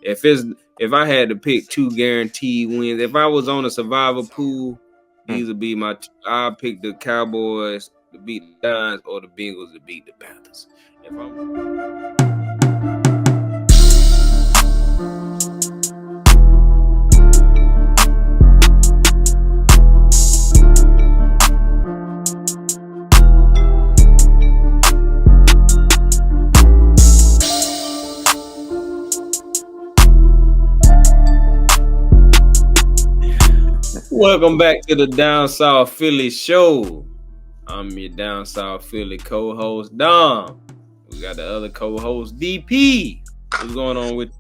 If I had to pick 2 guaranteed wins, if I was on a survivor pool, these would be my. I'll pick the Cowboys to beat the Giants or the Bengals to beat the Panthers. If Welcome back to the Down South Philly show. I'm your Down South Philly co-host, Dom. We got the other co-host, DP. What's going on with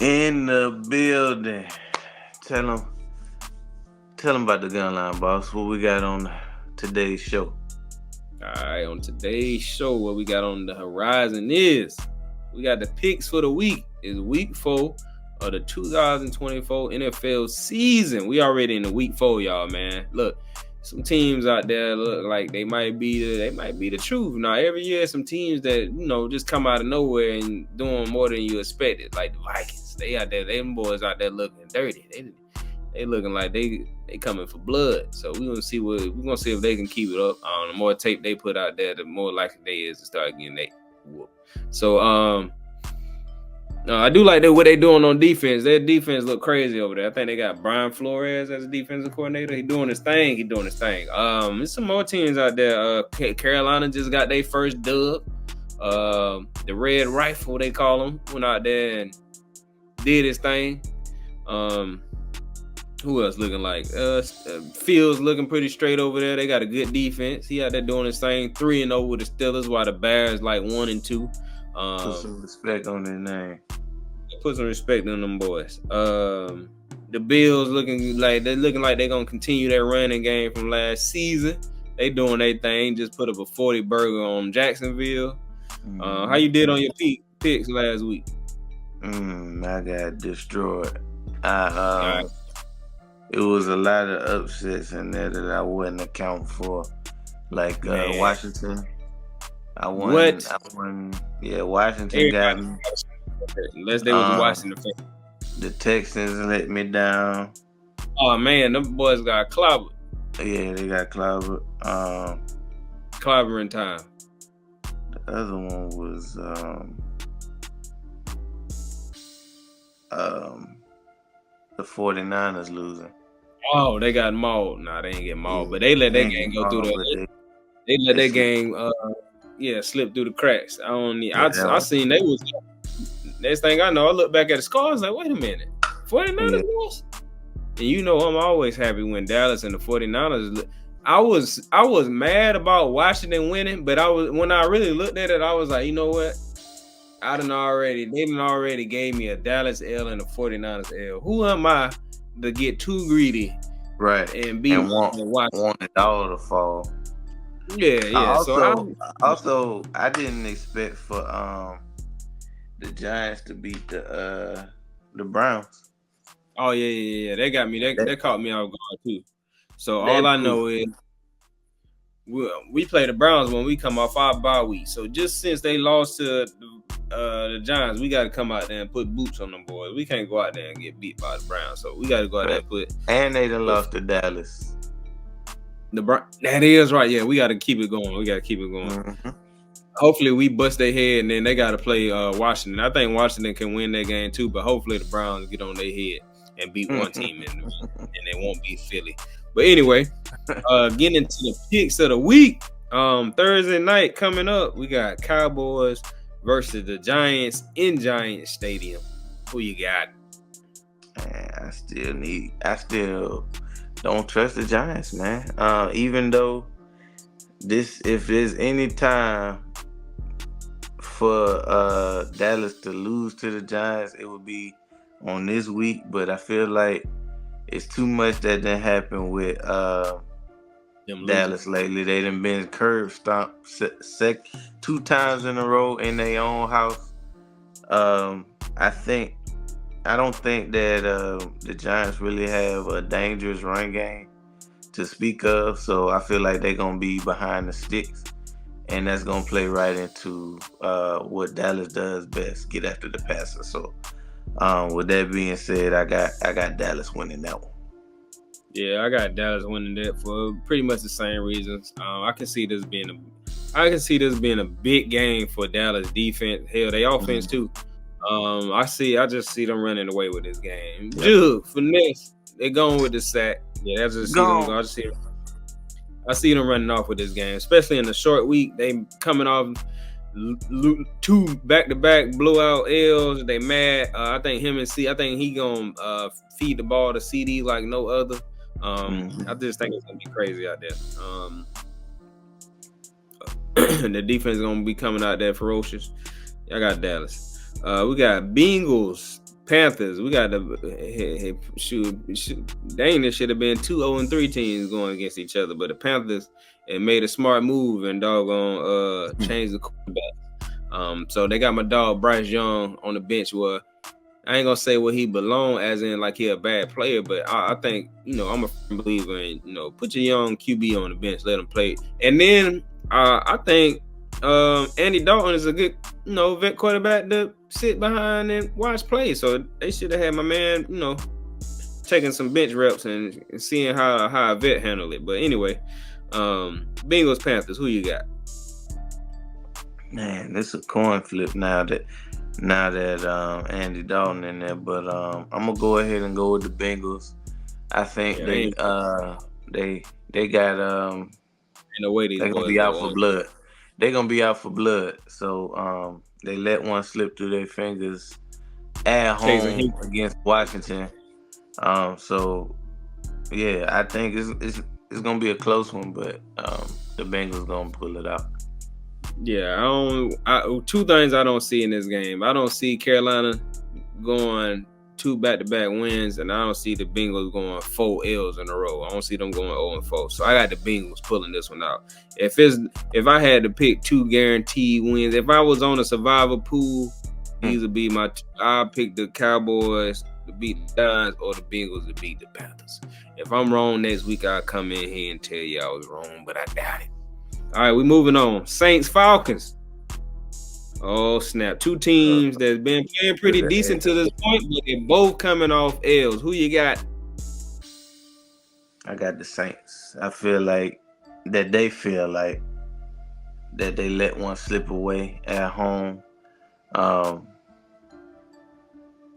you? In the building. Tell them about the gun line, boss. What we got on today's show? All right, on today's show, what we got on the horizon is we got the picks for the week. It's week 4 of the 2024 NFL season. We already in the week 4, y'all, man. Look, some teams out there look like they might be the truth. Now, every year, some teams that just come out of nowhere and doing more than you expected, like the Vikings. They out there, them boys out there looking dirty. They looking like they coming for blood. So we're gonna see if they can keep it up. The more tape they put out there, the more likely they is to start getting they whoop. So I do like what they doing on defense. Their defense look crazy over there. I think they got Brian Flores as a defensive coordinator. He doing his thing. There's some more teams out there. Carolina just got their first dub. The Red Rifle, they call him, went out there and did his thing. Who else looking like? Fields looking pretty straight over there. They got a good defense. He out there doing his thing. 3-0 with the Steelers, while the Bears like 1-2. Put some respect on their name. Put some respect on them boys. The Bills looking like they're gonna continue their running game from last season. They doing their thing. Just put up a 40 burger on Jacksonville. How you did on your picks last week? I got destroyed. It was a lot of upsets in there that I wouldn't account for, like Washington. I won. Yeah, Washington got me. Unless they was watching the Texans let me down. Oh man, them boys got clobbered. Yeah, they got clobbered. Clobbering time. The other one was the 49ers losing. Oh, they got mauled. Nah, they ain't get mauled, but they let that game go through they let that game slip through the cracks. I seen they was next thing I know, I look back at the score, I was like, wait a minute. 49ers lost? And I'm always happy when Dallas and the 49ers. I was mad about Washington winning, but when I really looked at it, I was like, you know what? They done already gave me a Dallas L and a 49ers L. Who am I to get too greedy? Right. And want it all to fall. Yeah. I didn't expect for the Giants to beat the Browns. Oh yeah. They got me. They caught me off guard too. So all I know is we play the Browns when we come off our bye week. So just since they lost to the Giants, we got to come out there and put boots on them boys. We can't go out there and get beat by the Browns. So we got to go out there and put. And they done lost to Dallas. That is right. Yeah, we got to keep it going. Mm-hmm. Hopefully we bust their head, and then they got to play Washington. I think Washington can win that game too, but hopefully the Browns get on their head and beat one team, and they won't beat Philly. But anyway, getting into the picks of the week. Thursday night coming up, we got Cowboys versus the Giants in Giants Stadium. Who you got? Man, I still don't trust the Giants, man. Even though if there's any time for Dallas to lose to the Giants, it would be on this week. But I feel like it's too much that done happened with Dallas lately. They done been curb stomped 2 times in a row in their own house. I don't think that the Giants really have a dangerous run game to speak of, so I feel like they're going to be behind the sticks, and that's going to play right into what Dallas does best, get after the passer. So With that being said, I got Dallas winning that one. Yeah, I got Dallas winning that for pretty much the same reasons. I can see this being a big game for Dallas defense. Hell, they offense too. I just see them running away with this game. Yep. Dude, finesse. They're going with the sack. Yeah, I see them running off with this game, especially in the short week. They coming off 2 back-to-back blowout L's. They mad. I think he gonna feed the ball to CD like no other. I just think it's gonna be crazy out there. The defense is gonna be coming out there ferocious. I got Dallas. We got Bengals, Panthers. We got the dang, this should have been 2-0-3 teams going against each other, but the Panthers made a smart move and doggone changed the quarterback. So they got my dog Bryce Young on the bench. Where I ain't gonna say where he belong, as in like he a bad player, but I think I'm a believer in put your young QB on the bench, let him play, and then I think Andy Dalton is a good vet quarterback to sit behind and watch play. So they should have had my man taking some bench reps and seeing how a vet handle it. But anyway, Bengals Panthers, who you got? Man, this is a coin flip now that Andy Dalton in there, but I'm gonna go ahead and go with the Bengals. I think they got no way they're gonna be out for blood. They're gonna be out for blood. So they let one slip through their fingers at home against Washington. So yeah, I think it's gonna be a close one, but the Bengals gonna pull it out. Yeah, two things I don't see in this game. I don't see Carolina going 2 back-to-back wins, and I don't see the Bengals going 4 L's in a row. I don't see them going 0-4. So I got the Bengals pulling this one out. If I had to pick 2 guaranteed wins, if I was on a survivor pool, these would be I'll pick the Cowboys to beat the Giants or the Bengals to beat the Panthers. If I'm wrong next week, I'll come in here and tell you I was wrong, but I doubt it. All right, we're moving on. Saints, Falcons. Oh, snap. 2 teams that's been playing pretty decent to this point, but they're both coming off L's. Who you got? I got the Saints. I feel like that they let one slip away at home.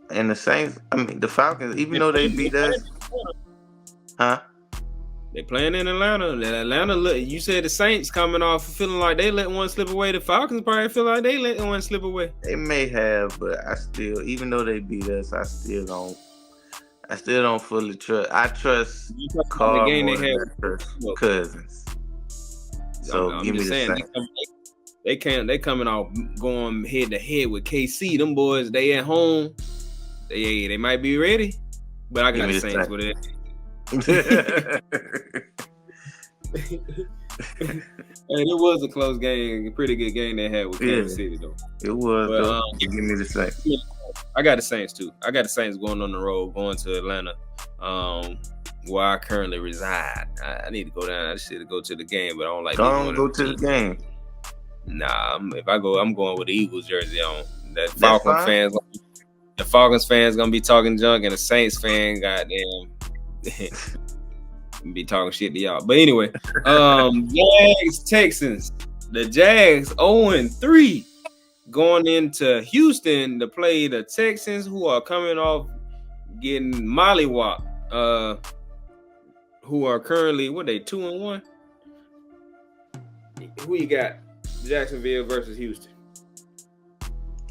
And the Saints, the Falcons, even though they beat us. Huh? They playing in Atlanta. You said the Saints coming off feeling like they let one slip away. The Falcons probably feel like they let one slip away. They may have, but I still, even though they beat us, I still don't fully trust. I trust Carl more than I trust Cousins. So give me the Saints. They coming off going head to head with KC. Them boys, they at home. They might be ready, but I got the Saints with it. Hey, it was a close game, a pretty good game they had with Kansas City though. It was. Give me the Saints. I got the Saints too. I got the Saints going on the road, going to Atlanta, where I currently reside. I need to go down. I should go to the game, but I don't like. Don't go to the game. Nah, if I go, I'm going with the Eagles jersey on. The Falcons fans gonna be talking junk, and the Saints fan, goddamn. Be talking shit to y'all, but anyway, Jags Texans. The Jags 0-3 going into Houston to play the Texans, who are coming off getting mollywopped. Who are currently 2-1? Who you got? Jacksonville versus Houston.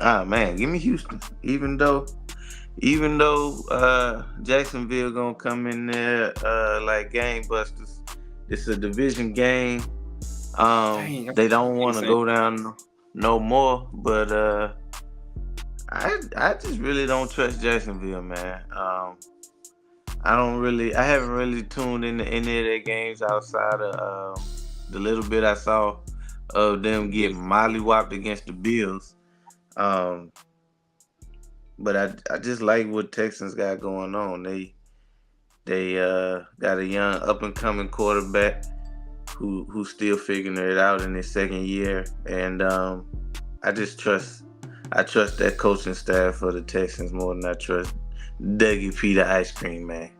Man, give me Houston. Even though Jacksonville gonna come in there like gangbusters. It's a division game. They don't want to go down no more, but I just really don't trust Jacksonville, man. I haven't really tuned into any of their games outside of the little bit I saw of them getting mollywopped against the Bills. But I just like what Texans got going on. They got a young up and coming quarterback who's still figuring it out in his second year, and I just trust I trust that coaching staff for the Texans more than I trust Dougie P the ice cream man.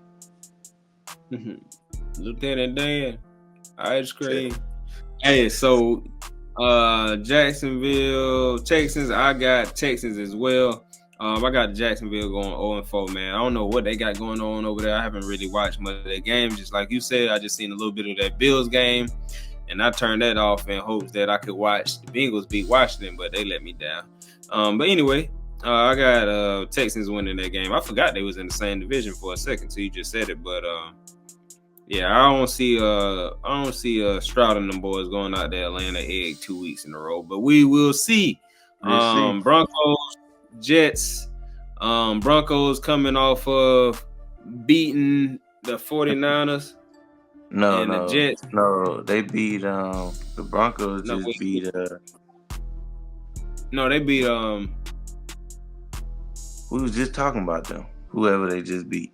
Lieutenant Dan, ice cream. Hey, so Jacksonville Texans. I got Texans as well. I got Jacksonville going 0-4, man. I don't know what they got going on over there. I haven't really watched much of their game. Just like you said, I just seen a little bit of that Bills game, and I turned that off in hopes that I could watch the Bengals beat Washington, but they let me down. But anyway, I got Texans winning that game. I forgot they was in the same division for a second till you just said it, but yeah, I don't see Stroud and them boys going out there laying an egg 2 weeks in a row, but we will see. Broncos, Jets. Broncos coming off of beating the 49ers. The Jets. No, they beat the Broncos beat No, they beat we was just talking about them. Whoever they just beat.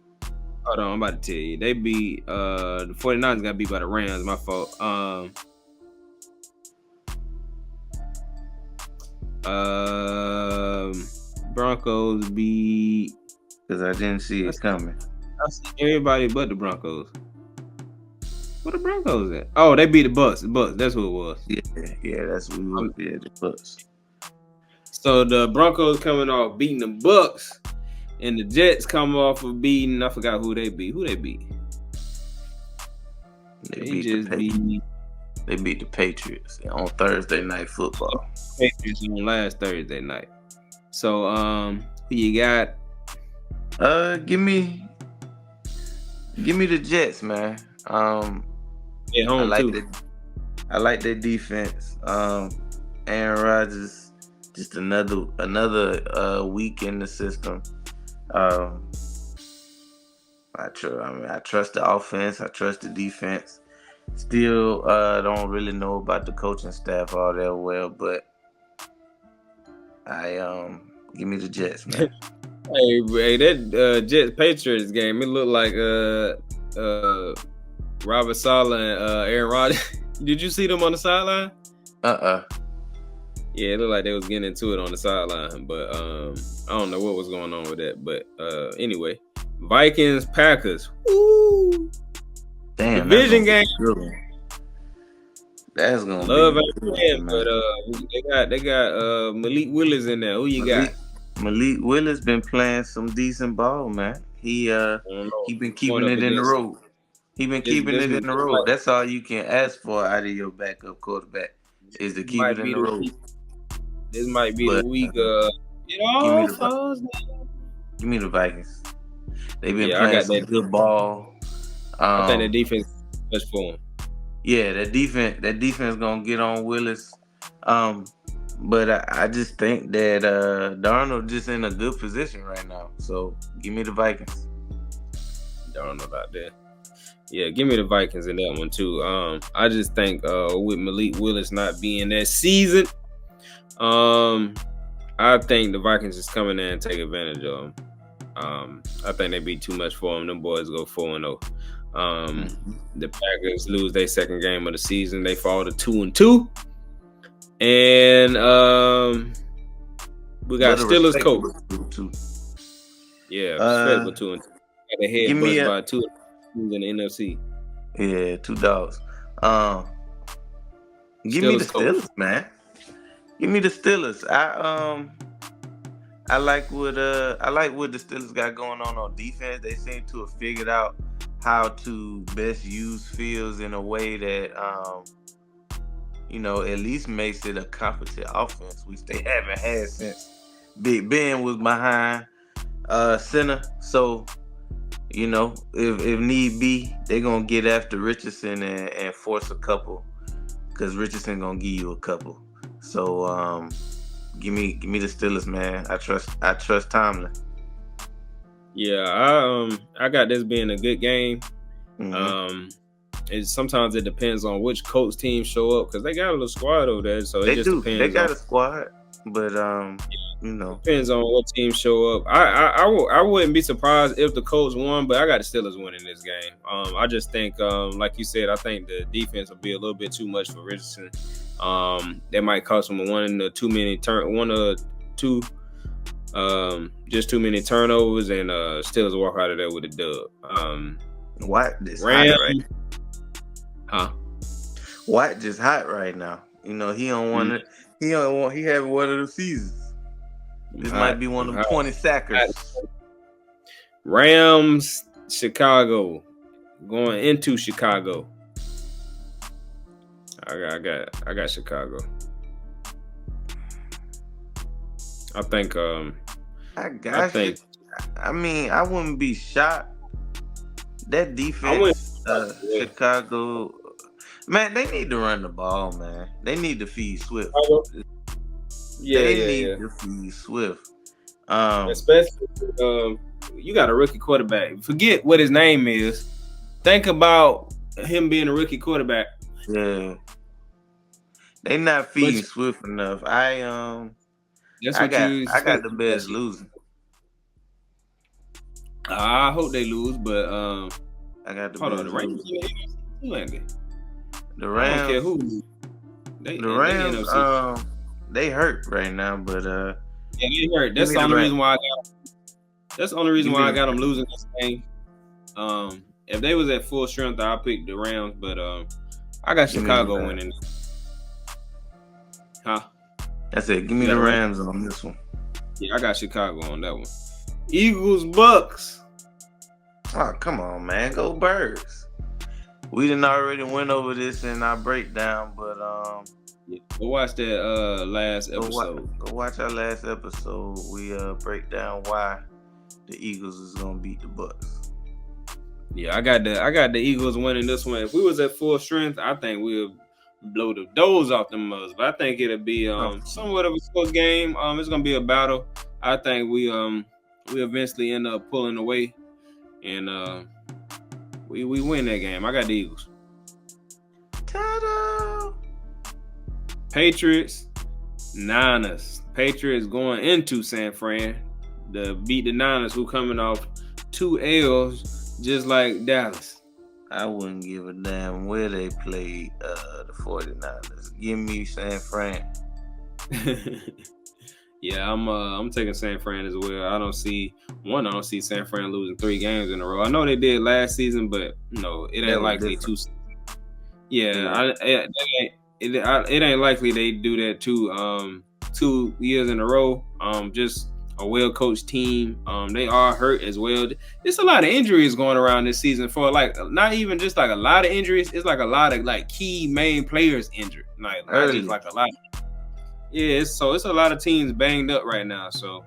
Hold on, I'm about to tell you. They beat the 49ers got beat by the Rams. My fault. Broncos beat, because I didn't see it coming. I see everybody but the Broncos. Where the Broncos at? Oh, they beat the Bucks. The Bucks. That's who it was. Yeah, that's what we were. Yeah, the Bucks. So the Broncos coming off beating the Bucks, and the Jets come off of beating. I forgot who they beat. Who they beat? They beat the Patriots on Thursday Night Football. Patriots on last Thursday night. So who you got? Give me the Jets, man. At home I like their defense. Aaron Rodgers, just another week in the system. I trust the offense. I trust the defense. Still, don't really know about the coaching staff all that well, but give me the Jets, man. Hey, that Jets Patriots game, it looked like Robert Saleh and Aaron Rodgers. Did you see them on the sideline? Yeah, it looked like they was getting into it on the sideline, but I don't know what was going on with that. But anyway, Vikings Packers. Woo! Damn, division game. That's gonna love be good, but they got Malik Willis in there. Who you got? Malik Willis been playing some decent ball, man. He been keeping it in the road. He been keeping it in the road. That's all you can ask for out of your backup quarterback is to keep it in the road. This might be the week. Give me the Vikings. They've been playing some good ball. I think the defense is much for him. Yeah, that defense gonna get on Willis. But I just think that Darnold just in a good position right now. So give me the Vikings. Darnold out there. Yeah, give me the Vikings in that one too. I just think with Malik Willis not being that seasoned, I think the Vikings is coming in and take advantage of him. I think they be too much for them. Them boys go 4-0. The Packers lose their second game of the season. They fall to 2-2. And we got Steelers Colts. Yeah, respectable 2-2. Got their head busted by 2 in the NFC. Yeah, 2 dogs. Give me the Steelers, man. Give me the Steelers. I like what the Steelers got going on defense. They seem to have figured out how to best use Fields in a way that at least makes it a competent offense, which they haven't had since Big Ben was behind center. So, if need be, they're gonna get after Richardson and force a couple, because Richardson gonna give you a couple. So give me the Steelers, man. I trust Tomlin. Yeah, I got this being a good game. Mm-hmm. Sometimes it depends on which Colts team show up, because they got a little squad over there. So it just depends. They got a squad, but depends on what team show up. I wouldn't be surprised if the Colts won, but I got the Steelers winning this game. I just think, like you said, I think the defense will be a little bit too much for Richardson. That might cost him one or 2. Just too many turnovers, and Steelers walk out of there with a dub. Watt just Rams, hot right. huh? Watt just hot right now. You know, he don't want it. He don't want. He had one of the seasons. This might be one of them 20 sackers. Rams, Chicago, going into Chicago. I got Chicago. I think. I mean, I wouldn't be shocked. That defense, Chicago, man, they need to run the ball, man. They need to feed Swift. They need to feed Swift. Especially, you got a rookie quarterback. Forget what his name is. Think about him being a rookie quarterback. Yeah, they not feeding Swift enough. I got the Bears losing. I hope they lose, but I got the Bears. The Rams. I don't care who. The Rams, they hurt right now, but yeah, they hurt. That's the only reason why I got them. That's the only reason why I got them losing this game. If they was at full strength, I'd pick the Rams, but I got Chicago winning. Huh? That's it. Give me the Rams on this one. Yeah, I got Chicago on that one. Eagles, Bucks. Oh, come on, man. Go Birds. We didn't already went over this in our breakdown, but go watch that last episode. Go watch our last episode. We break down why the Eagles is gonna beat the Bucks. Yeah, I got the Eagles winning this one. If we was at full strength, I think we'll blow the doors off them mugs. But I think it'll be somewhat of a close game. It's gonna be a battle. I think we eventually end up pulling away, and we win that game. I got the Eagles. Ta-da! Patriots, Niners. Patriots going into San Fran to beat the Niners, who coming off 2 L's, just like Dallas. I wouldn't give a damn where they played the 49ers. Give me San Fran. Yeah, I'm taking San Fran as well. I don't see San Fran losing 3 games in a row. I know they did last season, but no, it ain't likely to. Yeah, it ain't likely they do that 2 years in a row. Just a well-coached team. They are hurt as well. There's a lot of injuries going around this season for not even just like a lot of injuries. It's like a lot of like key main players injured. Like not just like a lot. Yeah, it's a lot of teams banged up right now. So,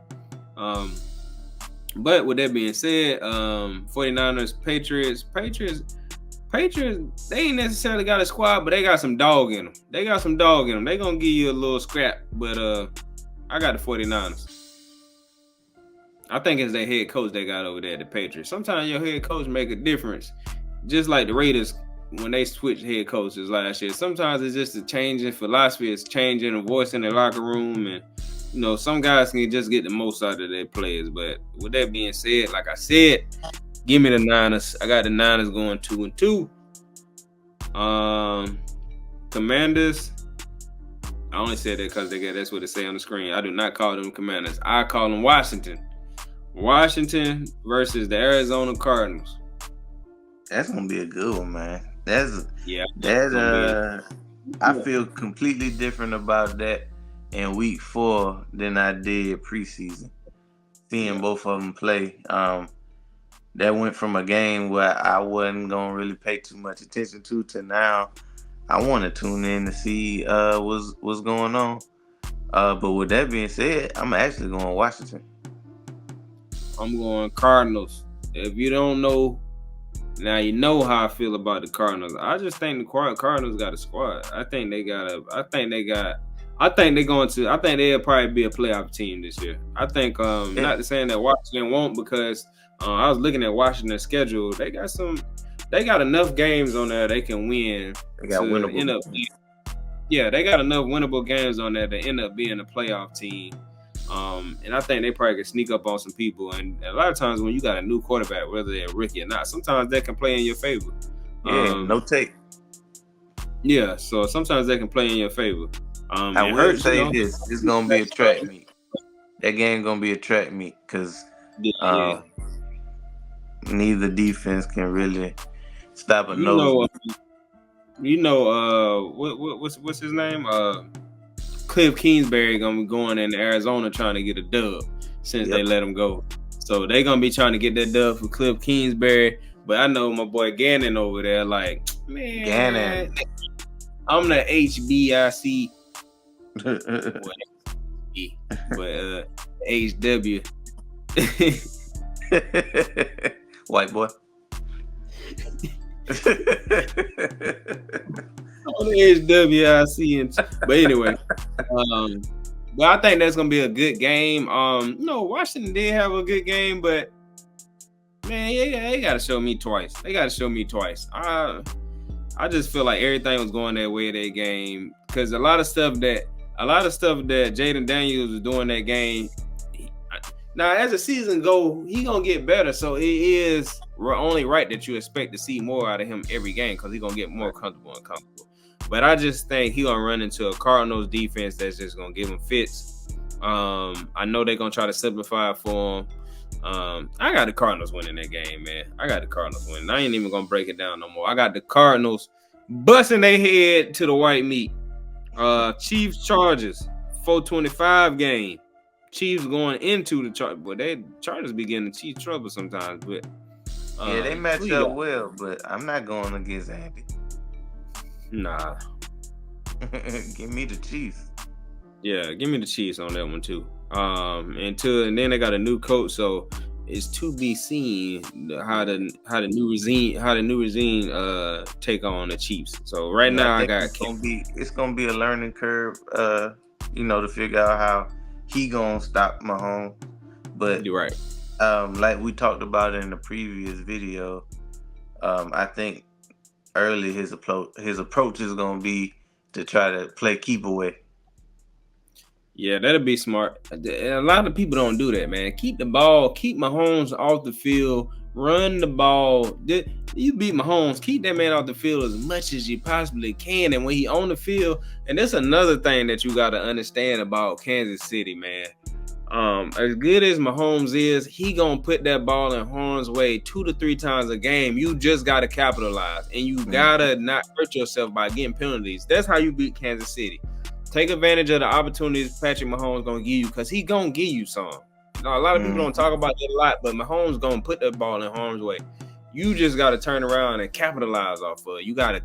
but with that being said, 49ers, Patriots, they ain't necessarily got a squad, but they got some dog in them. They gonna give you a little scrap, but I got the 49ers. I think it's their head coach they got over there at the Patriots. Sometimes your head coach make a difference, just like the Raiders when they switched head coaches last year. Sometimes it's just a change in philosophy, it's changing the voice in the locker room, and some guys can just get the most out of their players. But with that being said, like I said, give me the Niners. I got the Niners going 2-2. Commanders. I only said that because that's what it say on the screen. I do not call them Commanders. I call them Washington. Washington versus the Arizona Cardinals. That's gonna be a good one, man. I feel completely different about that in week 4 than I did preseason. Seeing both of them play, that went from a game where I wasn't gonna really pay too much attention to now I want to tune in to see what's going on. But with that being said, I'm actually going Washington. I'm going Cardinals. If you don't know, now you know how I feel about the Cardinals. I just think the Cardinals got a squad. I think they'll probably be a playoff team this year. I think not to saying that Washington won't, because I was looking at Washington's schedule. They got enough games on there they can win. They got winnable. They got enough winnable games on there to end up being a playoff team. And I think they probably can sneak up on some people. And a lot of times when you got a new quarterback, whether they're a rookie or not, sometimes they can play in your favor. No tape. Yeah, so sometimes they can play in your favor. I will say this: it's gonna be a track meet. that game gonna be a track meet because Yeah. neither defense can really stop a You know, nosebleed. what's his name? Cliff Kingsbury gonna be going in Arizona trying to get a dub since they let him go. So they gonna be trying to get that dub for Cliff Kingsbury. But I know my boy Gannon over there, like, man, Gannon. I'm the HBIC, but HW. White boy. On the HWIC, but anyway, but I think that's gonna be a good game. No, Washington did have a good game, but man, they gotta show me twice. I just feel like everything was going their way that game because a lot of stuff that Jaden Daniels was doing that game. Now, as the season go, he gonna get better. So it is only right that you expect to see more out of him every game because he's gonna get more comfortable. But I just think he gonna run into a Cardinals defense that's just gonna give him fits. I know they're gonna try to simplify it for him. I got the Cardinals winning that game, man. I ain't even gonna break it down no more. I got the Cardinals busting their head to the white meat. Chiefs Chargers 425 game. Chiefs going into the Chargers, but Chargers be getting the Chiefs trouble sometimes. But yeah, they match up well, but I'm not going against Andy. Nah. Give me the Chiefs. Yeah, give me the Chiefs on that one too. And then they got a new coach, so it's to be seen how the new regime take on the Chiefs. So right now I got it's gonna be a learning curve, to figure out how he gonna stop Mahomes. But you're right. Like we talked about in the previous video, I think early his approach is gonna be to try to play keep away. Yeah, that'll be smart. A lot of people don't do that, man. Keep the ball, keep Mahomes off the field, run the ball. You beat Mahomes, keep that man off the field as much as you possibly can. And when he on the field, and that's another thing that you got to understand about Kansas City, man. As good as Mahomes is, he gonna put that ball in harm's way 2 to 3 times a game. You just gotta capitalize, and you gotta not hurt yourself by getting penalties. That's how you beat Kansas City. Take advantage of the opportunities Patrick Mahomes gonna give you, because he gonna give you some. A lot of people don't talk about that a lot, but Mahomes gonna put that ball in harm's way. You just gotta turn around and capitalize off of it. You gotta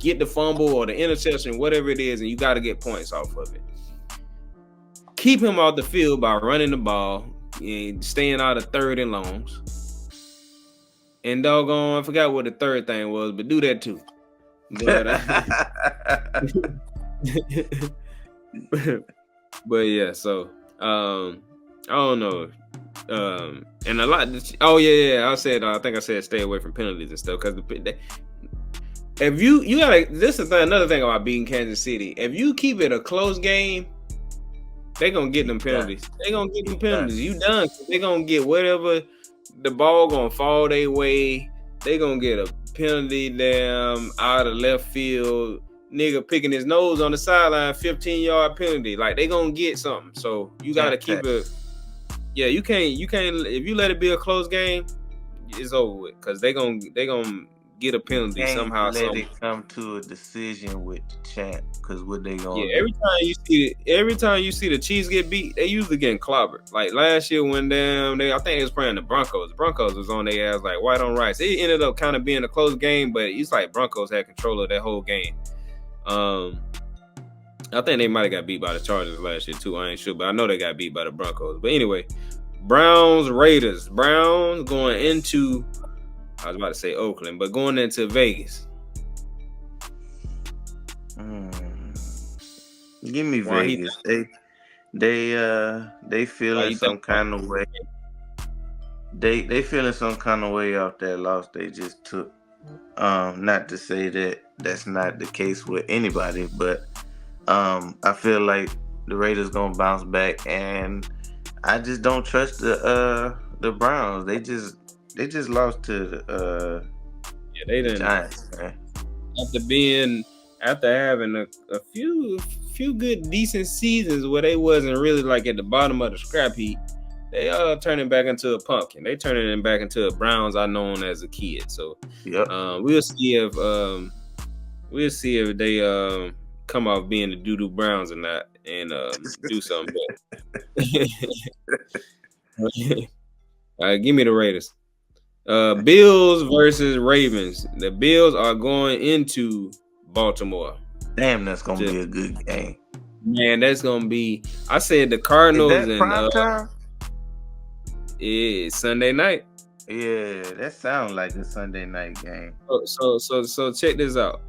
get the fumble or the interception, whatever it is, and you gotta get points off of it. Keep him off the field by running the ball and staying out of 3rd and longs. And doggone, I forgot what the third thing was, but do that too. But yeah, so I don't know. And a lot. I think I said stay away from penalties and stuff, because if you gotta. This is another thing about beating Kansas City. If you keep it a close game, they gonna get them penalties. They gonna get them penalties. You done. They gonna get whatever. The ball gonna fall their way. They gonna get a penalty damn out of left field. Nigga picking his nose on the sideline, 15-yard penalty. Like, they gonna get something. So you gotta keep it. Yeah, you can't. If you let it be a close game, it's over with. Cause they gonna get a penalty somehow. Let it come to a decision with the champ. Cause what they gonna? Yeah, every time you see the Chiefs get beat, they usually getting clobbered. Like last year when I think they was playing the Broncos. The Broncos was on their ass like white on rice. It ended up kind of being a close game, but it's like Broncos had control of that whole game. I think they might have got beat by the Chargers last year too. I ain't sure, but I know they got beat by the Broncos. But anyway, Browns Raiders. Browns going into, I was about to say Oakland, but going into Vegas. Give me Vegas. They feeling some kind of way. They feeling some kind of way off that loss they just took. Not to say that that's not the case with anybody, but I feel like the Raiders gonna bounce back, and I just don't trust the Browns. They just lost to the they didn't. Giants, man. After having a few good decent seasons where they wasn't really like at the bottom of the scrap heap. They are turning back into a pumpkin. They turning them back into a Browns I known as a kid. So Yep. we'll see if they come off being the doo-doo Browns or not and do something better. All right, give me the Raiders. Bills versus Ravens. The Bills are going into Baltimore. Damn, that's gonna be a good game. Man, that's gonna be. I said the Cardinals Is that and prime time? It's Sunday night. Yeah, that sounds like a Sunday night game. So check this out.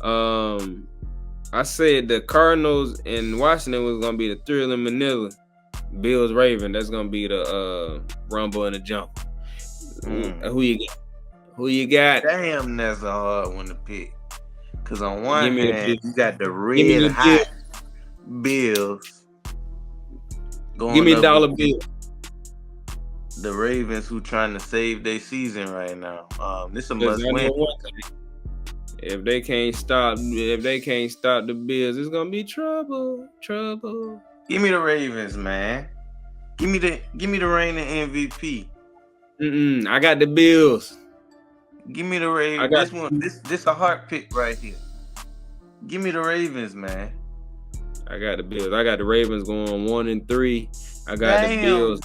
I said the Cardinals and Washington was gonna be the Thrill in Manila. Bills Raven. That's gonna be the Rumble and the Jump. Who you got? Damn, that's a hard one to pick. Cause on one hand, you got the red hot Bills. Give me dollar bill. The Ravens who trying to save their season right now. This a must win. If they can't stop the Bills, it's gonna be trouble. Give me the Ravens, man. Give me the reigning MVP. I got the Bills. Give me the Ravens. This a heart pick right here. Give me the Ravens, man. I got the Bills. I got the Ravens going 1-3. I got the Bills.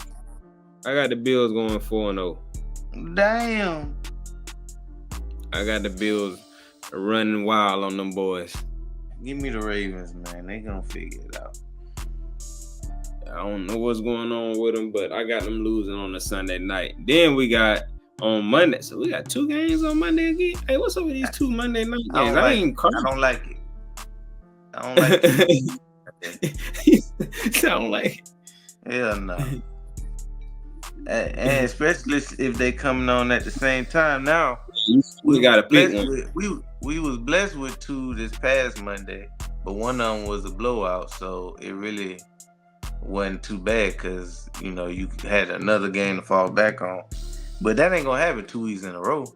I got the Bills going 4-0. Damn. I got the Bills running wild on them boys. Give me the Ravens, man. They gonna figure it out. I don't know what's going on with them, but I got them losing on a Sunday night. Then we got on Monday. So we got 2 games on Monday again. Hey, what's up with these 2 Monday night games? I don't like it. I don't like it. Sound like hell no. And especially if they coming on at the same time. Now we got to pick one. We was blessed with 2 this past Monday, but one of them was a blowout, so it really wasn't too bad because you had another game to fall back on. But that ain't gonna happen 2 weeks in a row.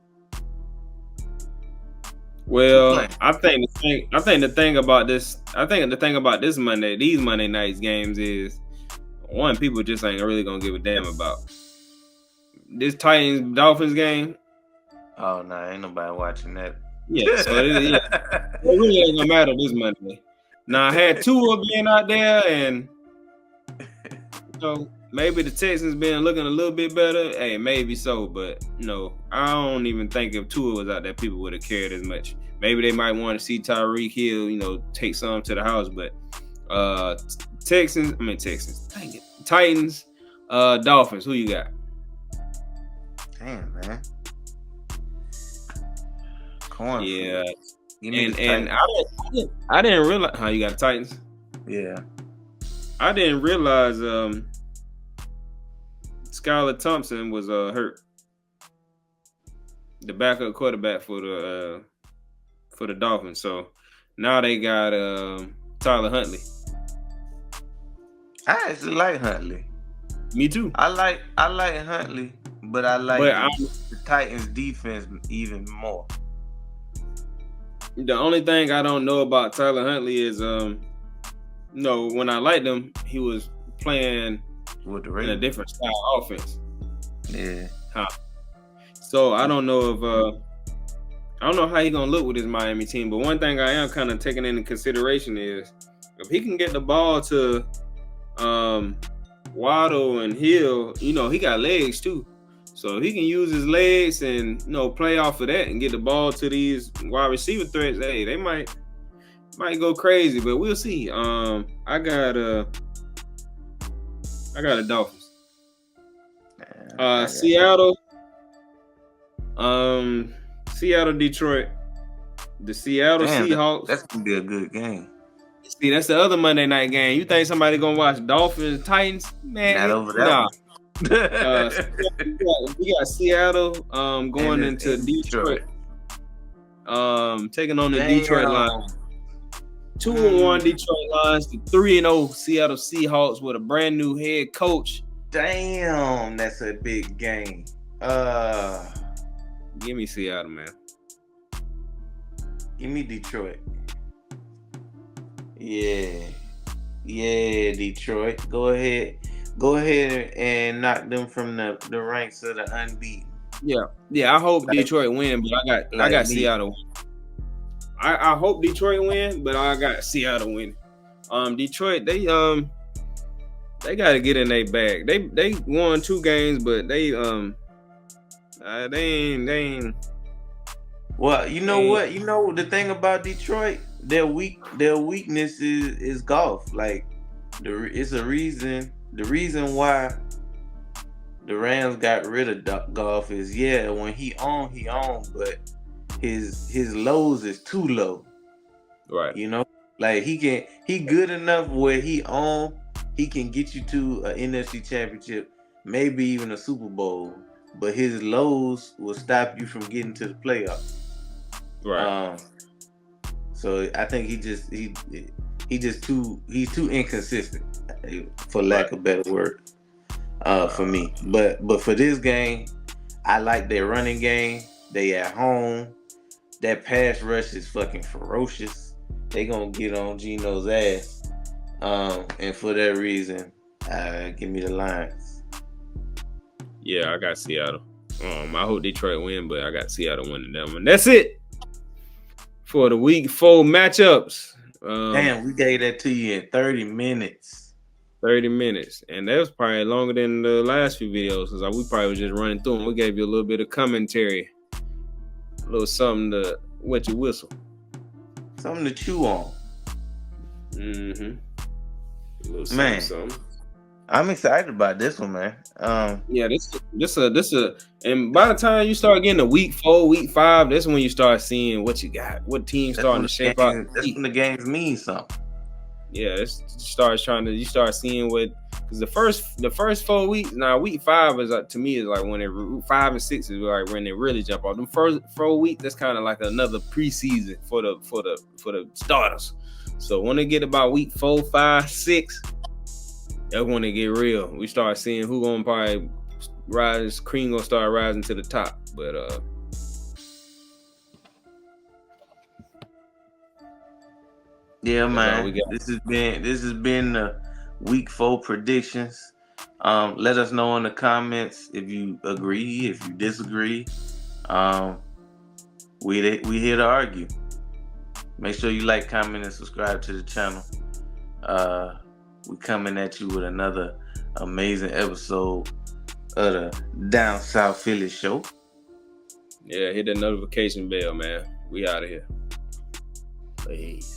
Well, I think the thing about this Monday, these Monday nights games is one, people just ain't really gonna give a damn about this Titans Dolphins game. Oh no, ain't nobody watching that. Yeah, so it really ain't gonna matter this Monday. Now I had Tua being out there, and maybe the Texans been looking a little bit better. Hey, maybe so, but I don't even think if Tua was out there, people would have cared as much. Maybe they might want to see Tyreek Hill, take some to the house, but Titans, dang it, Titans, Dolphins, who you got? Damn, man. Yeah, and I didn't realize how you got the Titans. Yeah, I didn't realize Skylar Thompson was hurt. The backup quarterback for the Dolphins. So now they got Tyler Huntley. I actually like Huntley. Me too. I like Huntley, but I like the Titans defense even more. The only thing I don't know about Tyler Huntley is when I liked him, he was playing with the in a different style offense. Yeah. So I don't know if I don't know how he's gonna look with his Miami team, but one thing I am kind of taking into consideration is if he can get the ball to Waddle and Hill, he got legs too. So if he can use his legs and play off of that and get the ball to these wide receiver threats, hey, they might go crazy, but we'll see. I got the Dolphins. Seattle, Detroit. The Seattle Seahawks. That's gonna be a good game. See, that's the other Monday night game. You think somebody gonna watch Dolphins Titans? Man, not over that. Nah. We got Seattle going into Detroit. Taking on the Detroit Lions. 2-1 Detroit Lions to 3-0 Seattle Seahawks with a brand new head coach. Damn, that's a big game. Give me Seattle, man. Give me Detroit. Yeah. Yeah, Detroit. Go ahead. Go ahead and knock them from the ranks of the unbeaten. Yeah. I hope Like Detroit win, but I like got me. Seattle. I hope Detroit win, but I got Seattle win. Detroit, they got to get in their bag. They won 2 games, but they ain't. Well, you know what? You know the thing about Detroit, their weakness is golf. Like it's a reason. The reason why the Rams got rid of golf is when he on, but his lows is too low. Right. You know, like he good enough where he can get you to an NFC championship, maybe even a Super Bowl, but his lows will stop you from getting to the playoffs. Right. So I think he's too inconsistent, for lack of better word, for me. But for this game, I like their running game. They at home. That pass rush is fucking ferocious. They gonna get on Geno's ass. And for that reason, give me the Lions. Yeah, I got Seattle. I hope Detroit win, but I got Seattle winning that one. That's it for the week 4 matchups. Damn, we gave that to you in 30 minutes. 30 minutes. And that was probably longer than the last few videos because we probably was just running through them. We gave you a little bit of commentary, a little something to wet your whistle. Something to chew on. Mm-hmm. A little Man. something. I'm excited about this one, man. Yeah, this and by the time you start getting to week 4, week 5, that's when you start seeing what you got, what team's starting to shape out. That's when the games mean something. Yeah, you start seeing what, because the first 4 weeks. Now week 5 is to me is like when 5 and 6 is like when they really jump off. The first 4 weeks, that's kind of like another preseason for the starters. So when they get about week 4, 5, 6. That's when they get real. We start seeing who gonna probably rise. Cream gonna start rising to the top. But yeah, man. This has been the week 4 predictions. Let us know in the comments if you agree, if you disagree. We here to argue. Make sure you like, comment, and subscribe to the channel. We coming at you with another amazing episode of the Down South Philly Show. Yeah, hit that notification bell, man. We out of here. Peace.